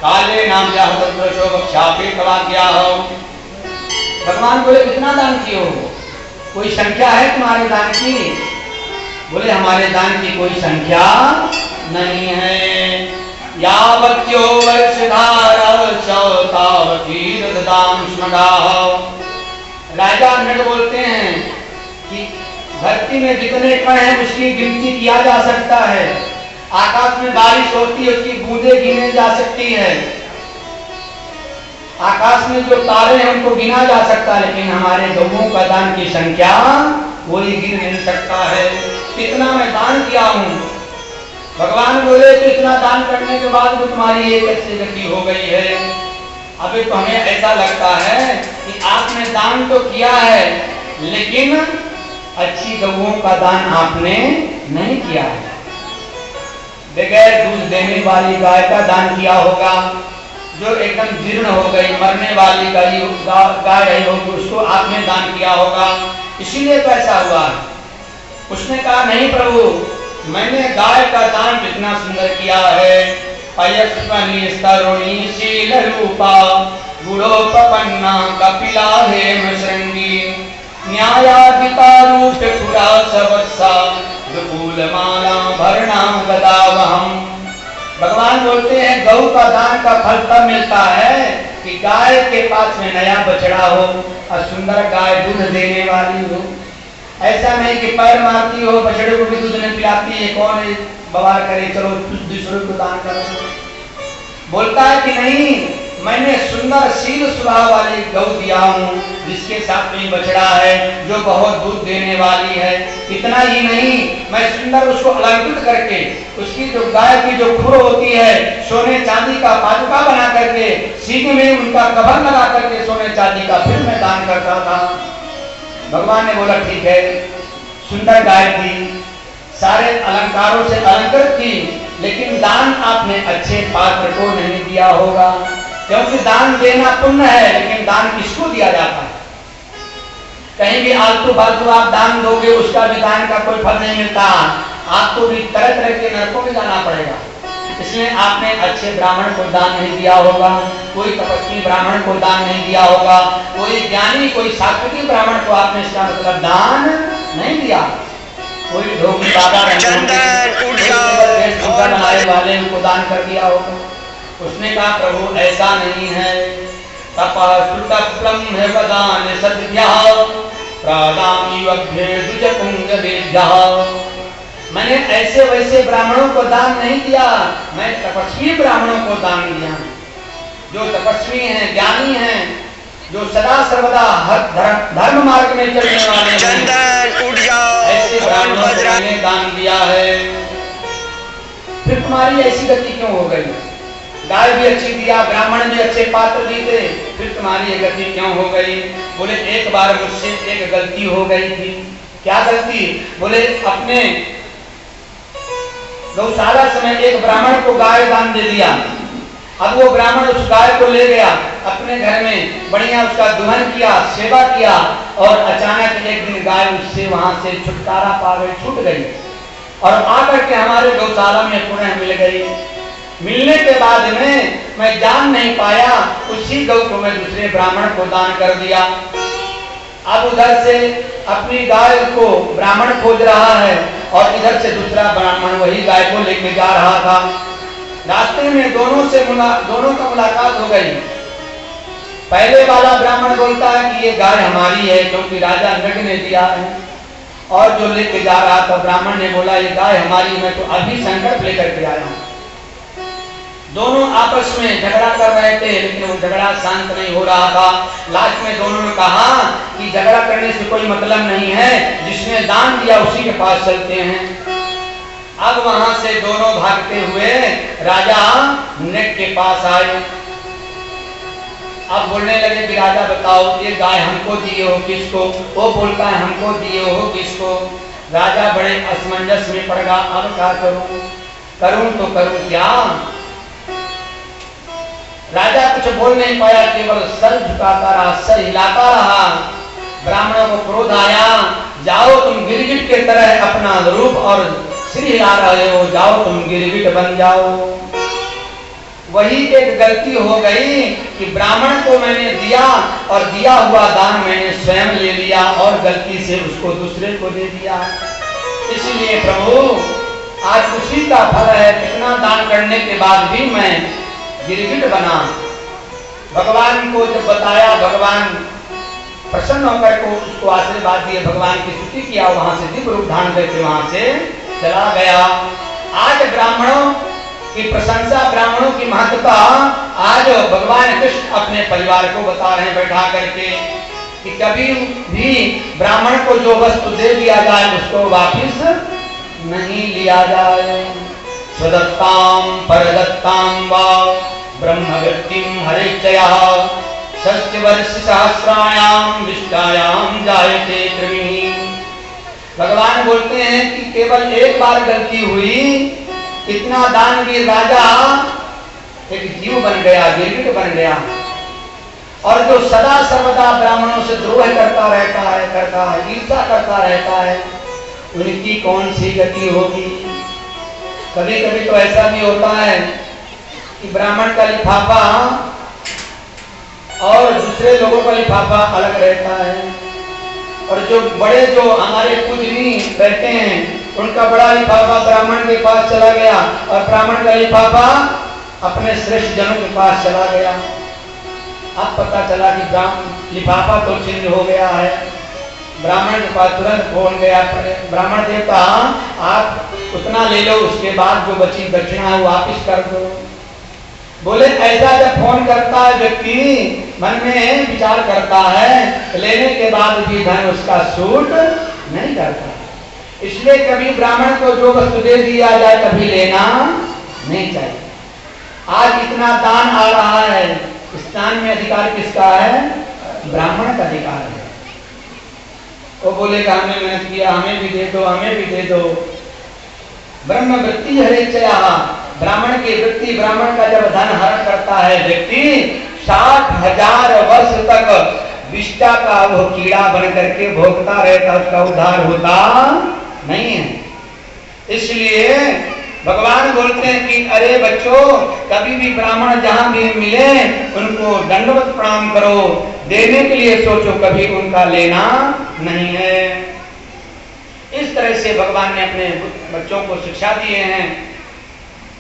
काले नाम या भगवान बोले कितना दान किए हो? कोई संख्या है तुम्हारे दान की? बोले हमारे दान की कोई संख्या नहीं है। यावत्यो राजा नट बोलते हैं कि धरती में जितने कण हैं उसकी गिनती किया जा सकता है। आकाश में बारिश होती है उसकी बूंदें गिने जा सकती है। आकाश में जो तारे हैं उनको गिना जा सकता है, लेकिन हमारे गौओं का दान की संख्या कोई गिन नहीं सकता है। कितना मैं दान किया हूं। भगवान बोले तो इतना दान करने के बाद भी तुम्हारी एक अच्छी गति हो गई है। अभी तो हमें ऐसा लगता है कि आपने दान तो किया है, लेकिन अच्छी गौओं का दान आपने नहीं किया है। बगैर दूध देने वाली गाय का दान किया होगा, जो एकदम जीर्ण हो गई, मरने वाली गाय रही होगी, उसको आपने दान किया होगा, इसीलिए तो ऐसा हुआ। उसने कहा नहीं प्रभु, मैंने गाय का दान कितना सुंदर किया है। पयस्वनी स्तरुणी शील रूपा गुणोपपन्ना कपिला हेम श्रृंगी न्यायाधिता रूप पुरा सवत्सा विपुल माला भरणा गदावहम। भगवान बोलते हैं गौ का दान का फल तब मिलता है कि गाय के पास में नया बछड़ा हो और सुंदर गाय दूध देने वाली हो। ऐसा नहीं कि पैर मारती हो, बछड़े को भी दूध नहीं पिलाती है, कौन बवाल करे, चलो दूसरों को दान करो। बोलता है कि नहीं, मैंने सुंदर शील स्वभाव वाली गौ दिया हूँ, जिसके साथ में बछड़ा है, जो बहुत दूध देने वाली है। इतना ही नहीं, मैं सुंदर उसको अलंकृत करके, उसकी जो गाय की जो खुर होती है, सोने चांदी का पादुका बना करके, सीने में उनका कवर लगा करके सोने चांदी का फिर मैं दान करता था। भगवान ने बोला ठीक है, सुंदर गाय थी, सारे अलंकारों से अलंकृत थी, लेकिन दान आपने अच्छे पात्र को नहीं दिया होगा। क्योंकि दान देना पुण्य है, लेकिन दान किसको दिया जाता है? कहीं भी आलतू फालतू आप दान दोगे, उसका भी दान का कोई फल नहीं मिलता। आपको भी तरह तरह के नरकों में जाना पड़ेगा। इसलिए आपने अच्छे ब्राह्मण को दान नहीं दिया होगा, कोई तपस्वी ब्राह्मण को दान नहीं दिया होगा, कोई ज्ञानी, कोई सात्विकी ब्राह्मण को आपने इसका मतलब दान नहीं दिया। कोई ढोंगी बाबा बनाने वाले उनको दान कर दिया होगा। उसने कहा प्रभु ऐसा नहीं है। मैंने ऐसे वैसे ब्राह्मणों को दान नहीं दिया, मैं तपस्वी ब्राह्मणों को दान दिया। जो तपस्वी हैं, ज्ञानी हैं, जो सदा सर्वदा धर्म मार्ग में चलने वाले हैं, ऐसे ब्राह्मणों को मैंने दान दिया है। फिर तुम्हारी ऐसी गति क्यों हो गई? गाय भी अच्छी दिया, ब्राह्मण भी अच्छे पात्र दिए, फिर तुम्हारी ये गति क्यों हो गई? बोले एक बार मुझसे एक गलती हो गई थी। क्या गलती? बोले अपने गौशाला समय एक ब्राह्मण को गाय दान दे दिया। अब वो ब्राह्मण उस गाय को ले गया अपने घर में, बढ़िया उसका दुहन किया, सेवा किया, और अचानक एक दिन गाय उससे वहां से छुटकारा पा गई, छूट गई और आकर के हमारे गौशाला में पुनः मिल गई। मिलने के बाद में मैं जान नहीं पाया, उसी गौ को मैं दूसरे ब्राह्मण को दान कर दिया। अब उधर से अपनी गाय को ब्राह्मण खोज रहा है और इधर से दूसरा ब्राह्मण वही गाय को लेके जा रहा था। रास्ते में दोनों का मुलाकात हो गई। पहले वाला ब्राह्मण बोलता है कि ये गाय हमारी है क्योंकि राजा नग ने दिया है, और जो लेके जा रहा था ब्राह्मण ने बोला ये गाय हमारी, मैं तो अभी संकल्प लेकर के आया हूँ। दोनों आपस में झगड़ा कर रहे थे, लेकिन वो झगड़ा शांत नहीं हो रहा था। लास्ट में दोनों ने कहा कि झगड़ा करने से कोई मतलब नहीं है, जिसने दान दिया उसी के पास चलते हैं। अब वहां से दोनों भागते हुए राजा नग के पास आए। अब बोलने लगे कि राजा बताओ ये गाय हमको दिए हो किसको? वो बोलता है हमको दिए हो किसको? राजा बड़े असमंजस में पड़ गया, अब क्या करूं? करूं तो करूं क्या? राजा कुछ बोल नहीं पाया, केवल सर झुकाता रहा, सर हिलाता रहा। ब्राह्मणों को क्रोध आया, जाओ तुम गिरगिट के तरह अपना रूप और सिर हिला रहे हो, जाओ तुम गिरगिट बन जाओ। वही एक गलती हो गई कि ब्राह्मण को मैंने दिया और दिया हुआ दान मैंने स्वयं ले लिया और गलती से उसको दूसरे को दे दिया। इसलिए प्रभु आज उसी का फल है, कितना दान करने के बाद भी मैं गिरगिट बना। भगवान को जब बताया, भगवान प्रसन्न होकर को उसको आशीर्वाद दिए, भगवान की स्तुति किया, वहां से दिव्य रूप धारण करके वहां से चला गया। आज ब्राह्मणों की प्रशंसा, ब्राह्मणों की महत्ता आज भगवान कृष्ण अपने परिवार को बता रहे हैं बैठा करके कि कभी भी ब्राह्मण को जो वस्तु दे दिया जाए उसको वापिस नहीं लिया जाए। स्वदत्ताम परदत्ताम वा ब्रह्मवृत्तिम हरिचयः षष्ठ वर्ष सहस्रायाम विष्टायाम जायते कृमिः। भगवान बोलते हैं कि केवल एक बार गलती हुई, इतना दानवीर राजा एक जीव बन गया, गिरगिट बन गया। और जो सदा सर्वदा ब्राह्मणों से द्रोह करता है, ईर्ष्या करता रहता है, उनकी कौन सी गति होगी। कभी कभी तो ऐसा भी होता है कि ब्राह्मण का लिफाफा और दूसरे लोगों का लिफाफा अलग रहता है, और जो बड़े जो हमारे पूजनी रहते हैं उनका बड़ा लिफाफा ब्राह्मण के पास चला गया और ब्राह्मण का लिफाफा अपने श्रेष्ठ जनों के पास चला गया। अब पता चला कि लिफाफा तो चेंज हो गया है। ब्राह्मण के पास तुरंत फोन गया, ब्राह्मण देवता आप उतना ले लो, उसके बाद जो बची दक्षिणा है वापिस कर दो। बोले ऐसा जब फोन करता है व्यक्ति, मन में विचार करता है, लेने के बाद भी धन उसका सूट नहीं करता। इसलिए कभी ब्राह्मण को जो वस्तु दे दिया जाए कभी लेना नहीं चाहिए। आज इतना दान आ रहा है, इस दान में अधिकार किसका है? ब्राह्मण का अधिकार है। वो बोलेगा हमने मेहनत किया, हमें भी दे दो, हमें भी दे दो। ब्रह्म वृत्ति हरिचयः, ब्राह्मण की वृत्ति, ब्राह्मण का जब धन हरण करता है व्यक्ति 60,000 वर्ष तक विष्टा का वो कीड़ा बन करके भोगता रहता, उसका उद्धार होता नहीं है। इसलिए भगवान बोलते हैं कि अरे बच्चों, कभी भी ब्राह्मण जहां भी मिले उनको दंडवत प्रणाम करो, देने के लिए सोचो, कभी उनका लेना नहीं है। इस तरह से भगवान ने अपने बच्चों को शिक्षा दिए हैं।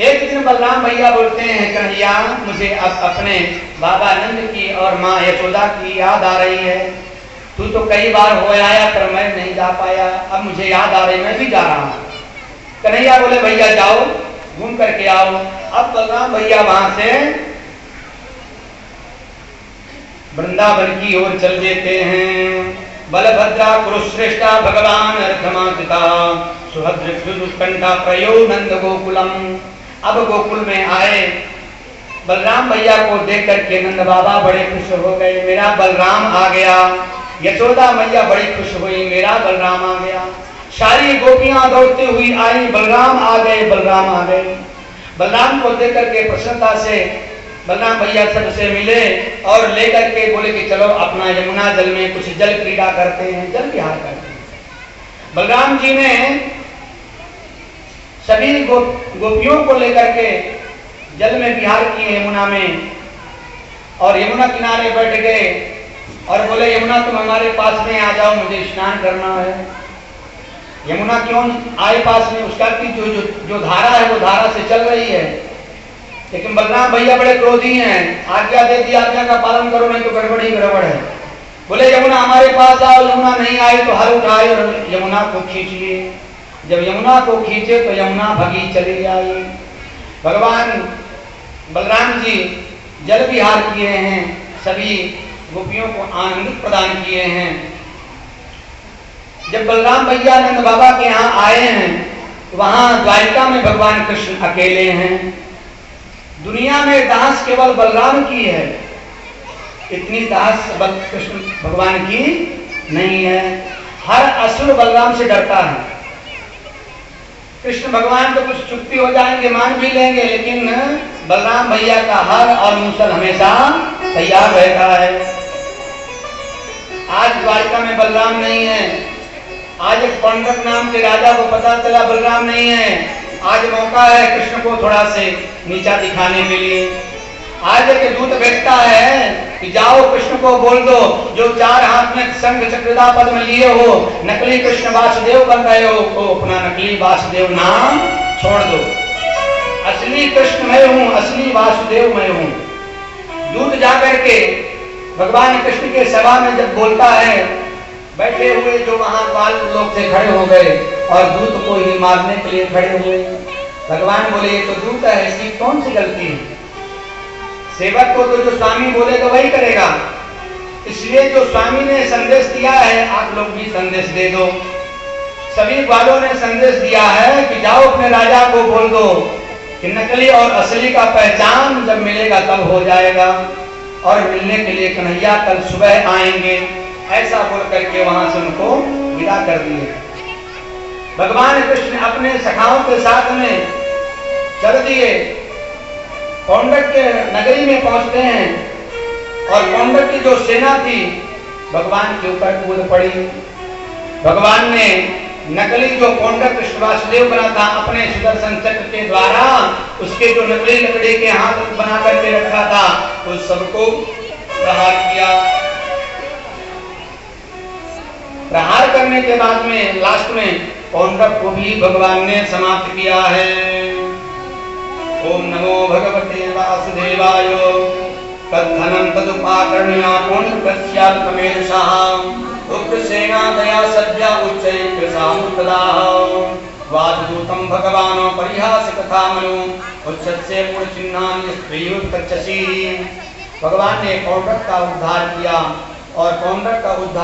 एक दिन बलराम भैया बोलते हैं कन्हैया, मुझे अब अपने बाबा नंद की और माँ यशोदा की याद आ रही है। तू तो कई बार हो आया पर मैं नहीं जा पाया, अब मुझे याद आ रही, मैं भी जा रहा हूँ। कन्हैया बोले भैया जाओ, घूम करके आओ। अब बलराम भैया वहां से वृंदावन की ओर चल देते हैं। बलभद्रा कुरुश्रेष्ठा भगवान रथमाता सुभद्रा प्रयो नंद गोकुलम। अब गोकुल में आए, बलराम भैया को देख करके नंद बाबा बड़े खुश हो गए, मेरा बलराम आ गया। यशोदा मैया बड़ी खुश हुई, मेरा बलराम आ गया। सारी गोपियां दौड़ती हुई आई, बलराम आ गए, बलराम आ गए। बलराम को देख करके प्रसन्नता से बलराम भैया सबसे मिले और लेकर के बोले कि चलो अपना यमुना जल में कुछ जल क्रीड़ा करते हैं, जल विहार करते हैं। बलराम जी ने सभी गोपियों को लेकर के जल में विहार किए यमुना में, और यमुना किनारे बैठ गए और बोले यमुना तुम हमारे पास में आ जाओ, मुझे स्नान करना है। यमुना क्यों आए पास में? उसका कि जो धारा है वो धारा से चल रही है। लेकिन बलराम भैया बड़े क्रोधी हैं, आज्ञा दे दी, आज्ञा का पालन करो नहीं तो गड़बड़ ही गड़बड़ है। बोले यमुना हमारे पास आओ। यमुना नहीं आई तो हर उठाए और यमुना को खींच लिए। जब यमुना को खींचे तो यमुना भगी चली आई। भगवान बलराम जी जल विहार किए हैं, सभी गोपियों को आनंद प्रदान किए हैं। जब बलराम भैया नंद बाबा के यहाँ आए हैं, वहां द्वारिका में भगवान कृष्ण अकेले हैं। दुनिया में दास केवल बलराम की है, इतनी दास कृष्ण भगवान की नहीं है। हर असुर बलराम से डरता है। कृष्ण भगवान तो कुछ चुप्पी हो जाएंगे, मान भी लेंगे, लेकिन बलराम भैया का हर और मूसल हमेशा तैयार रहता है। आज द्वारिका में बलराम नहीं है। आज एक पंडित नाम के राजा को पता चला बलराम नहीं है। आज मौका है कृष्ण को थोड़ा से नीचा दिखाने के लिए। आज के दूत भेजता है कि जाओ कृष्ण को बोल दो, जो 4 हाथ में शंख चक्रदा पद्म लिए हो, नकली कृष्ण वासुदेव बन गए हो, तो अपना नकली वासुदेव नाम छोड़ दो। असली कृष्ण मैं हूं, असली वासुदेव मैं हूं। दूत जाकर के भगवान कृष्ण के सभा में जब बोलता है, बैठे हुए जो वहां बाल लोग थे खड़े हो गए और दूत को ही मारने के लिए खड़े हुए। भगवान बोले ये तो दूत है, इसकी कौन सी गलती है? सेवक को तो जो स्वामी बोले तो वही करेगा, इसलिए जो स्वामी ने संदेश दिया है आप लोग भी संदेश दे दो। सभी बालों ने संदेश दिया है कि जाओ अपने राजा को बोल दो कि नकली और असली का पहचान जब मिलेगा तब हो जाएगा, और मिलने के लिए कन्हैया कल सुबह आएंगे। ऐसा बोल करके वहां से उनको विदा कर दिए। भगवान कृष्ण अपने सखाओं के साथ में चल दिए। कौंडक के नगरी में पहुंचते हैं और कौंडक की जो सेना थी भगवान के ऊपर कूद पड़ी। भगवान ने नकली जो कौंडक कृष्ण वासुदेव बना था अपने सुदर्शन चक्र के द्वारा उसके जो नकली लकड़ी के हाथ बना करके रखा था उस सबको प्रहार किया। प्रहार करने के बाद में लास्ट में कौंडक को भी भगवान ने समाप्त किया है। ओम नमो भगवते वासुदेवाय। तद्धनं तदुपाकर्ण्य कौंडकस्याल्पमेधसः उग्रसेना दया सद्या उच्चैकसामुत्तदाः वाददूतं भगवान् परिहास कथामनु उच्चस्य मूलचिह्नानि स्त्रीयुत्कच्छसि। भगवान ने कौंडक का उद्धार किया और कौंडक का उद्धार